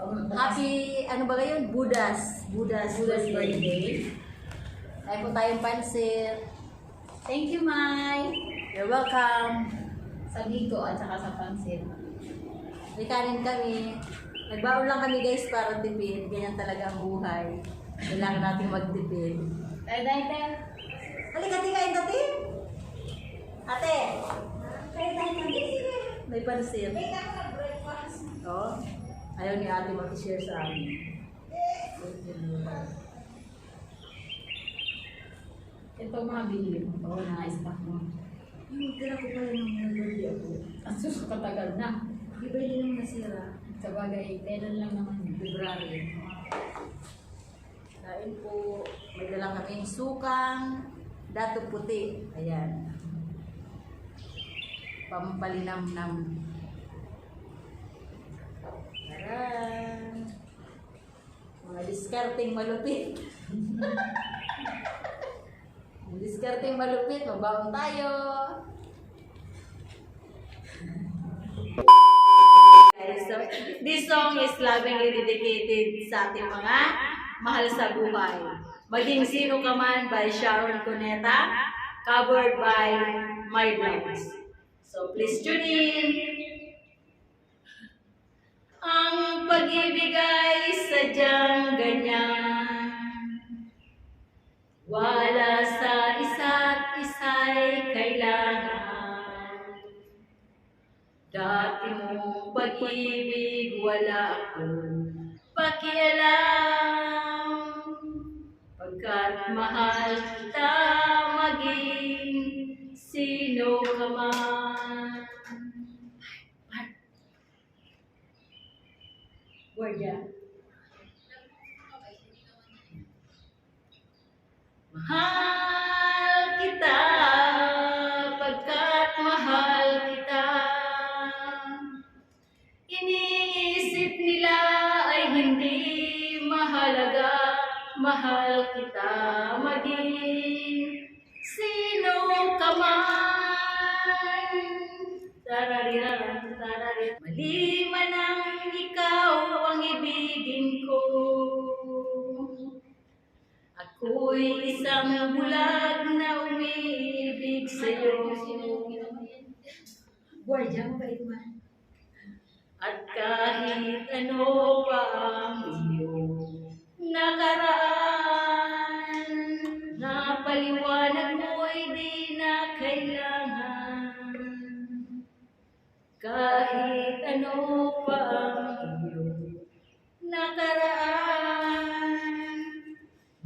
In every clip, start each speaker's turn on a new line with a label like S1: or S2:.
S1: Happy, ano ba ngayon? Buddha's birthday. Tayo po tayong pansit.
S2: Thank you, Mai.
S1: You're welcome.
S2: Sa Biko at saka sa Pansit.
S1: May kanin kami. Nagbaon lang kami guys para tipid. Ganyan talaga ang buhay. Kailangan natin magtipid.
S2: Tay.
S1: Halika, kain dati. Ate. Kain tayo. May pansit. Oh. Ayaw ni ate mag-share sa amin.
S2: Ito mga bilhin mo. Oo, na-stock mo.
S1: Yung tira ko pala ng birthday ako.
S2: Ang suso katagal na.
S1: Di ba hindi naman nasira?
S2: Sabagay, kailan lang naman yun.
S1: February. Kain po. May dalang kaming sukang dato puti. Ayan. Pampalinam-nam. Taran. Mga diskarting malupit. Mga diskarting malupit. Mabaon tayo. So, this song is lovingly dedicated sa ating mga mahal sa buhay. Maging Sino Ka Man by Sharon Cuneta, covered by My Blogs. So please tune in. Ang pag-ibig ay sadyang ganyan. Wala sa isa't isa'y kailangan. Dati mong pag-ibig, wala akong pakialam. Pagkat mahal kita, maging sino ka man. Guardia. Mahal kita, pagkat mahal kita. Iniisip nila ay hindi mahalaga. Mahal kita, maging sino ka man. Tararira. Mali man ang ikaw ang ibigin ko. Ako'y isang bulag na umiibig sa'yo.
S2: Guardia, mabait man.
S1: At kahit ano pa ang iyong nakaraan, napaliwanag mo'y di na kailangan. Kahit ano pa ang iyong nakaraan,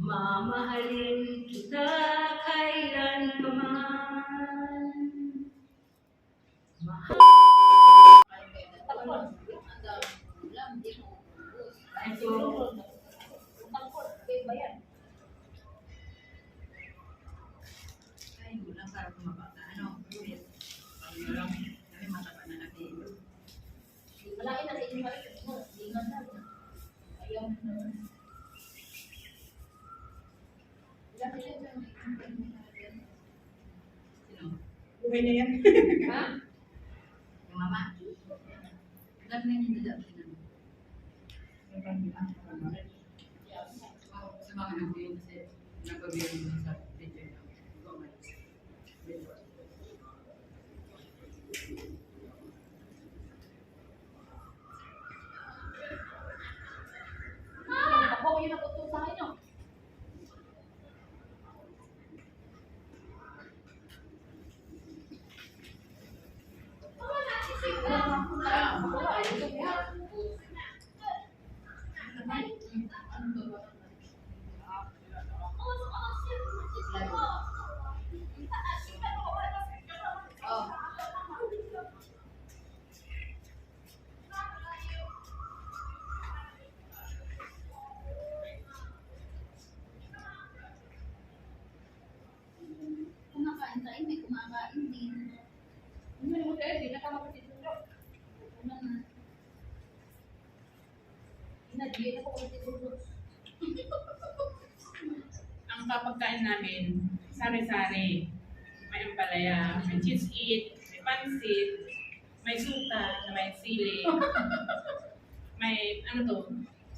S1: mamahalin kita kailanman. Mahal. Kain mo lang para tumaba ka. Ano? Ulit. Pag lang, kami mataba na natin.
S2: Malaki na sa inyo balik. Ingat na. Ayaw na.
S1: Sino?
S3: Buhay na yan.
S2: Ha?
S1: Yung mama? Ilan na yung dada? Sa mga anak ko yun kasi nagpabiyang mo sa video na.
S2: Ako yun ang utos sa akin, no?
S4: Kumakain tayo, may kumakain din.
S2: Hindi mo tayo, di na ka makasitulog.
S4: Ano na?
S2: Inadiyet ako kasitulog.
S3: Ang kapagkain namin, sari-sari. May ampalaya, may cheese eat, may pansit, may suka, may sili, may ano to,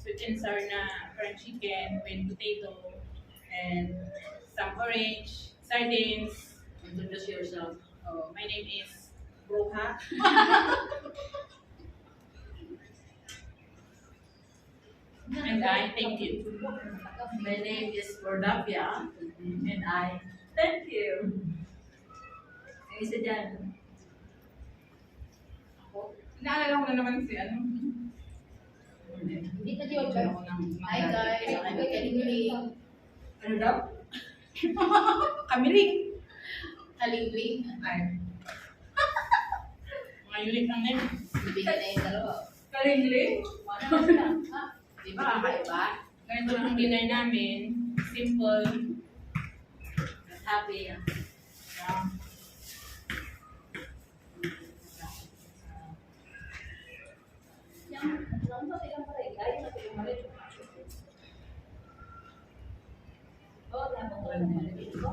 S3: sweet and sour na fried chicken with potato and some orange, sardines.
S1: Introduce yourself.
S3: Oh, my name is Broha. And I thank you.
S1: My name is Cordapia, and I thank you. Ang isa dyan.
S3: Ako, naalala ko na naman si ano.
S2: Hindi ka di ba? Hi guys, I'm Kalingling.
S1: Ano daw?
S3: Kamiling.
S2: Kalingling.
S3: Ay. Mga unique lang name.
S2: Bibigyan na yung dalawa.
S1: Kalingling?
S2: Ano na sila? Ha? Di ba kakaiba?
S3: Ganito lang ang dinner namin. Simple.
S1: Happy.
S3: Yeah.
S2: Yung, alam mo, silang pareha. Ayaw na silang pareha. Oh, dapat ko lang pareha. Diba?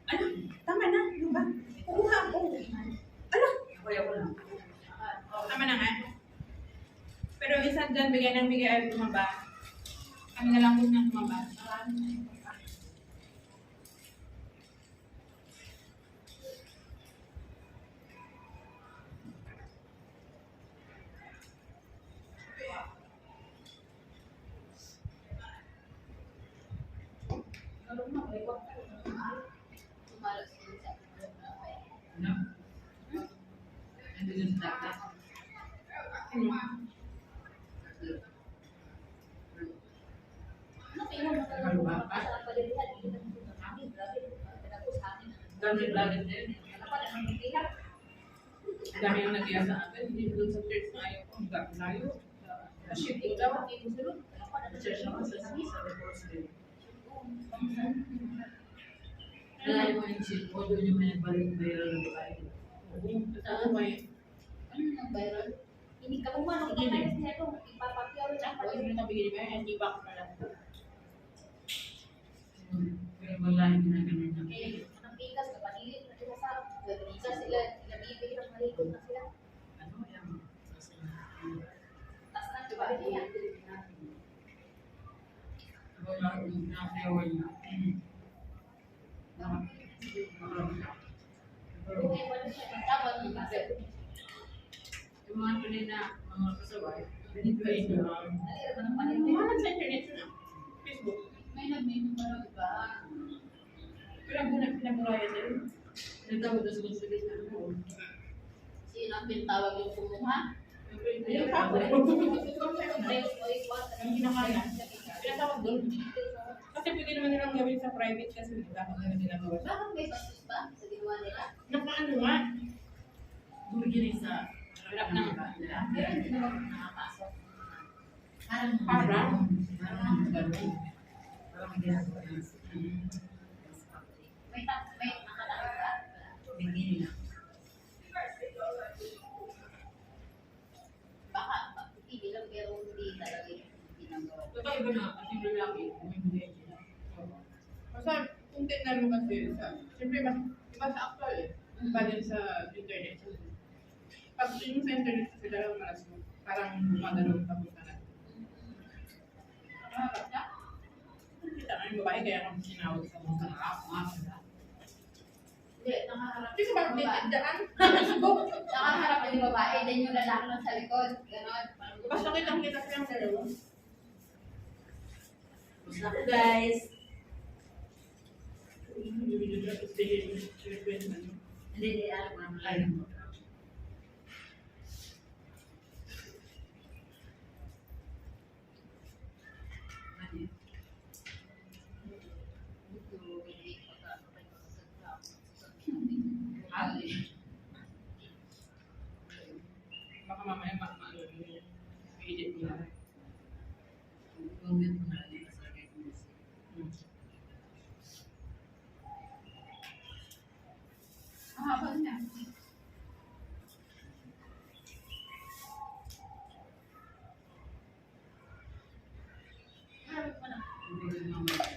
S3: Ano? Tama na. Ano ba? Kukuha ako. Ano?
S1: Ako lang.
S3: Tama na nga. Pero isa dyan, bigay ng bigay ay tumaba. Kami na lang po nang tumaba.
S2: Tumalas din sa
S1: Ano? Ano yung dapat?
S2: ano kayo mo sa palihan? Hindi na po sa amin. Grabe. Pinagpo sa amin.
S1: Gamit-gamit din.
S2: Ano pa naman yung pihak?
S3: Dami yung nag-iya sa akin. Hindi doon sa church na ayaw ko. Ang gap layo. Sa ship ko daw.
S2: Hindi mo sulod. Ano pa naman
S1: Church
S2: yung
S1: naman sa
S2: pihak?
S1: reports din. Kaya mo yung shit mo, doon yung may nagbalik-viral ng babae.
S3: Totoo ba yun?
S2: Ano nang viral? Hindi ka mo man. Hindi ka niya ito. Ipapakyaw na
S3: Ako yung nabigay ba? Hindi ba ako pala?
S1: Pero wala yung ginaganon niya.
S2: Eh, ang pikas, kapanilit na sila sa pikas sila, nabibigay ng malikot na sila.
S1: Ano yan?
S2: Tapos na, diba? Iya.
S1: Wala yung nakayawan niya.
S2: Okay, wala siya. Tawag mo kasi.
S1: Yung mga tunay na mga kasaway, ganito ba ito?
S2: Nalira ba ng paninit?
S3: Kumahan sa internet yun ah. Facebook.
S2: May nag-meme pa rin ba?
S3: Pero pinagmulayan din.
S1: Nagtawag na sa konsulit na ano.
S2: Sino ang pinatawag yung kumuha?
S3: Ayun pa ako. Ang kinakaya. Pinatawag doon. Kasi pwede naman nilang gawin sa private kasi hindi dapat nila ginagawa.
S2: Bakit may basis ba sa ginawa nila?
S3: Nakaano nga?
S1: Bumigyan sa
S3: Harap ng
S1: nila.
S2: Pero hindi naman nakapasok.
S3: Parang?
S1: Parang gano'n. Parang ginagawa na.
S2: May nakalakas ba?
S1: Bumigyan na.
S2: Baka, hindi lang pero hindi talaga ginagawa.
S1: Baka iba na, kasi yung lalaki, bumibigay sila.
S3: Basta kung tignan mo kasi sa, siyempre iba sa actual eh. Iba din sa internet. Pag yung sa internet kasi dalawang malas mo, parang gumagalaw pa punta na.
S2: Nakakap na?
S3: Kita nga yung babae kaya kami sinawag sa mga ako nga pala.
S2: Hindi, nakaharap
S3: Kasi bakit
S2: yung babae.
S3: daan?
S2: Nakaharap yung babae, then yung lalaki lang sa likod. Ganon.
S3: Basta kitang kita silang dalawa.
S1: Gusto ko guys. Hindi, alam mo naman. Alam mo.
S3: Baka mamaya ano yung edit nila.
S1: Gawin mo na dito sa guys.
S2: Mahaba niya. Harap mo na.
S1: Bumigyan mo naman.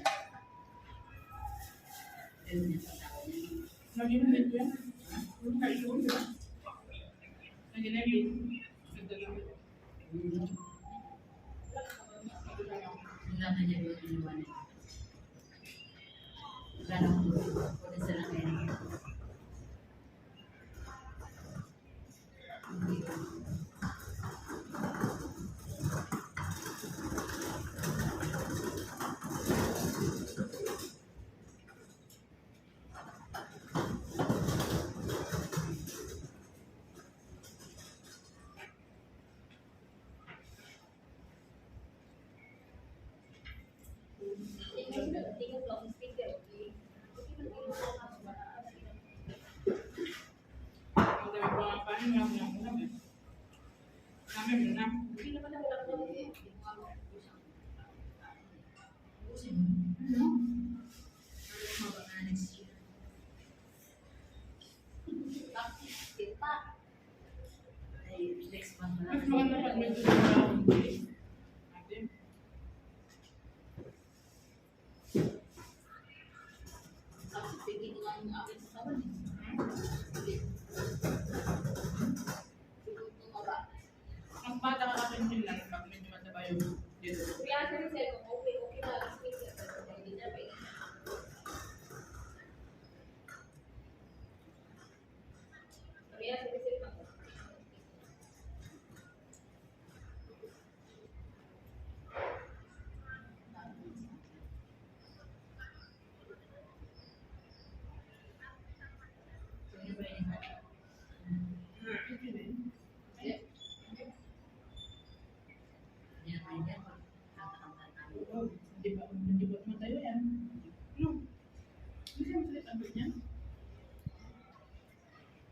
S1: Pero niya sa tao niya.
S3: Nag-inabit ko yan. Kahit ko, di ba? Nag-inabit. Ganda lang.
S1: Wala na niya doon iniwan niya. Ganang doon. Pwede sila ngayon.
S2: Tingnan ko ang speaker, okay? Okay, mag-iwan ako sa mga
S3: Ang dami ko nga paano nga ako ng ulam eh. Namin mo na.
S2: hindi naman na wala ko eh. Hindi ko ako
S1: Ubusin mo. Ano? Ano mo ba nga next year?
S2: Kita.
S1: Ay, next month na.
S3: Mas maganda pag medyo sa mga natin.
S2: Tapos bigyan ko nga yung akin sa kawan eh. Bigyan ko nga ba?
S3: Mas bata ka kasi din lang pag medyo mataba yung dito.
S2: Kaya sa rin sa'yo, okay na ang speaker. Pero hindi na pwede. Kaya sa rin sa'yo,
S1: Hindi ba yun? Hindi na pwede.
S3: Hindi ba matayo yan? No. Hindi siya masalit ang niya.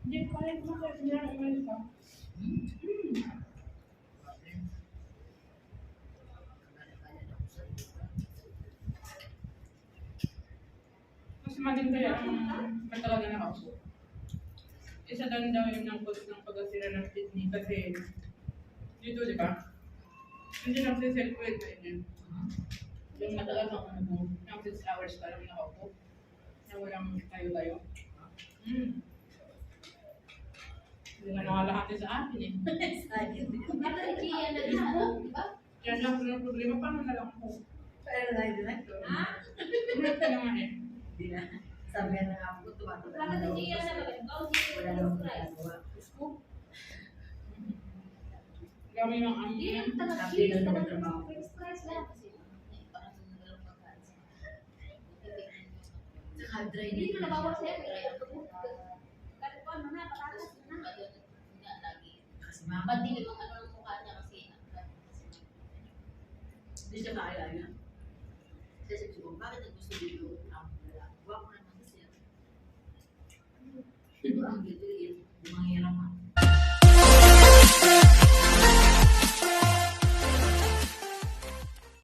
S3: Hindi ko kaya kumakain. Hindi na umalis pa. Mas maganda yung matagal na nakaupo. Isa dan daw yung ng cause ng pagkasira ng kidney kasi dito, di ba? Hindi nagsiself-wait na yun. Yung matagal ng ano, yung 6 hours ka lang nakaupo. Na walang tayo-tayo. Hindi na nakalahati sa akin eh.
S2: Kaya na din ano, di ba?
S3: Yan lang po ng problema, paano na lang ako?
S1: Pero na yun na.
S2: Ha?
S3: Ulit ka naman eh.
S1: Hindi na. Sabi nga ng ako, tumatanda
S2: Bakit
S1: na daw.
S2: hindi yan na magagawa?
S1: Wala daw magagawa. Gusto.
S3: Gami ng ang
S2: Hindi yan talaga.
S1: Sabi lang naman trabaho.
S2: Fixed price lang.
S1: Tsaka dry
S2: Hindi
S1: dito.
S2: na nabawas yan. Kahit pa ano na, patatas na.
S1: Kasi mama,
S2: Madilim ang ano ng mukha niya kasi
S1: hindi siya kaya. Kasi sabi ko, bakit ang gusto dito? Ang lalaki. Wala ko naman kasi. Ito ang dito.